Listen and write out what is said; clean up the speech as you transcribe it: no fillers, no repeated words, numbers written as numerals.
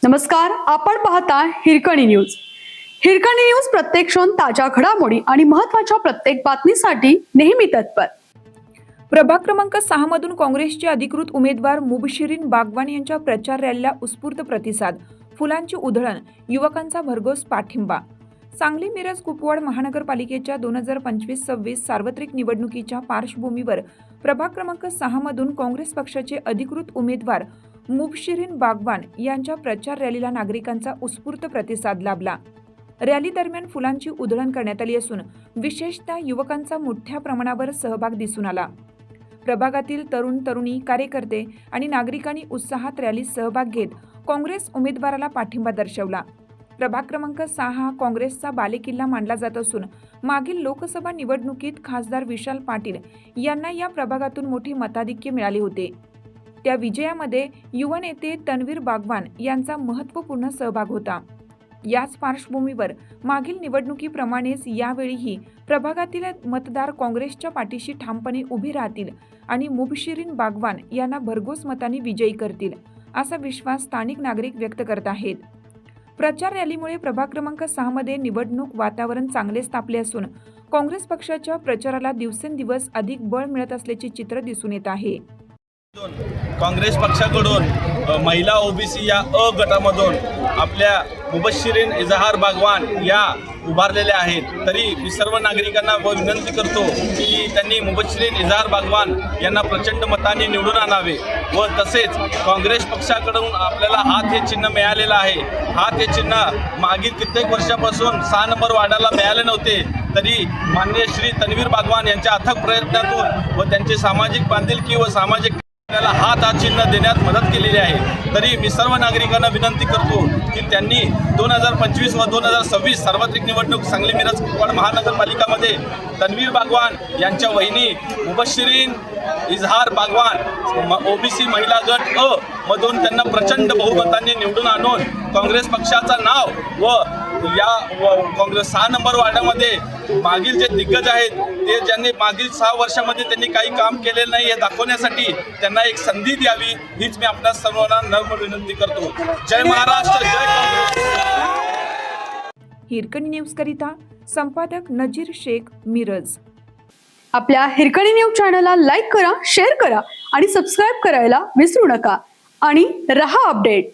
नमस्कार, आपण पाहता हिरकणी न्यूज। हिरकणी न्यूज प्रत्येक क्षण ताज्या घडामोडी आणि महत्त्वाच्या प्रत्येक बातमीसाठी नेहमी तत्पर। प्रभाग क्रमांक 6 मधून काँग्रेसचे अधिकृत उमेदवार मुबशिरीन बागवान यांच्या प्रचार रॅलीला उत्स्फूर्त प्रतिसाद, फुलांची उधळण, युवकांचा भरघोस पाठिंबा। सांगली मिरज कुपवाड महानगरपालिकेच्या 2025-26 सार्वत्रिक निवडणुकीच्या पार्श्वभूमीवर प्रभाग क्रमांक 6 मधून काँग्रेस पक्षाचे अधिकृत उमेदवार मुबशिरीन बागवान यांच्या प्रचार रॅलीला नागरिकांचा उत्स्फूर्त प्रतिसाद लाभला। रॅली दरम्यान फुलांची उधळण करण्यात आली असून विशेषतः युवकांचा मोठ्या प्रमाणावर सहभाग दिसून आला। प्रभागातील तरुण तरुणी, कार्यकर्ते आणि नागरिकांनी उत्साहात रॅलीत सहभाग घेत काँग्रेस उमेदवाराला पाठिंबा दर्शवला। प्रभाग क्रमांक 6 हा काँग्रेसचा बालेकिल्ला मानला जात असून मागील लोकसभा निवडणुकीत खासदार विशाल पाटील यांना या प्रभागातून मोठे मताधिक्य मिळाले होते। त्या विजयामध्ये युवा नेते तन्वीर बागवान यांचा महत्त्वपूर्ण सहभाग होता। याच पार्श्वभूमीवर मागील निवडणुकीप्रमाणेच यावेळीही प्रभागातील मतदार काँग्रेसच्या पाठीशी ठामपणे उभे राहतील आणि मुबशिरीन बागवान यांना भरघोस मतांनी विजयी करतील, असा विश्वास स्थानिक नागरिक व्यक्त करत आहेत। प्रचार रॅलीमुळे प्रभाग क्रमांक 6 मध्ये निवडणूक वातावरण चांगलेच तापले असून काँग्रेस पक्षाच्या प्रचाराला दिवसेंदिवस अधिक बळ मिळत असल्याचे चित्र दिसून येत आहे। काँग्रेस पक्षाकडून महिला ओबीसी या अ गटामधून आपल्या मुबशिरीन इजहार बागवान या उभारलेल्या आहेत। तरी मी सर्व नागरिकांना विनंती करतो की त्यांनी मुबशिरीन इजहार बागवान यांना प्रचंड मतांनी निवडून आणावे व तसेच काँग्रेस पक्षाकडून आपल्याला हात हे चिन्ह मिळालेलं आहे। हात हे चिन्ह मागील कित्येक वर्षापासून 6 नंबर वार्डाला मिळाले नव्हते, तरी माननीय श्री तन्वीर बागवान यांच्या अथक प्रयत्नातून व त्यांचे सामाजिक बांधिलकी व सामाजिक त्याला हात हा चिन्ह देण्यात मदत केलेली आहे। तरी मी सर्व नागरिकांना विनंती करतो की त्यांनी 2025 व 2026 सार्वत्रिक निवडणूक सांगली मिरज कुपवाड महानगरपालिकामध्ये तन्वीर बागवान यांच्या वहिनी मुबशिरीन इजहार बागवान ओबीसी महिला गट अ मधून त्यांना प्रचंड बहुमतांनी निवडून आणून काँग्रेस पक्षाचं नाव व या काँग्रेस 6 नंबर वार्डामध्ये मागील जे दिग्गज आहेत ते ज्यांनी मागील 6 वर्षामध्ये त्यांनी काही काम केलेलं नाही हे दाखवण्यासाठी त्यांना एक संधी द्यावी, हीच मी आपल्या सर्वांना नम्र विनंती करतो। जय महाराष्ट्र, जय काँग्रेस। हिरकणी न्यूज करिता संपादक नजीर शेख, मिरज। आपल्या हिरकणी न्यूज चॅनलला लाईक करा, शेअर करा आणि सबस्क्राइब करायला विसरू नका आणि रहा अपडेट।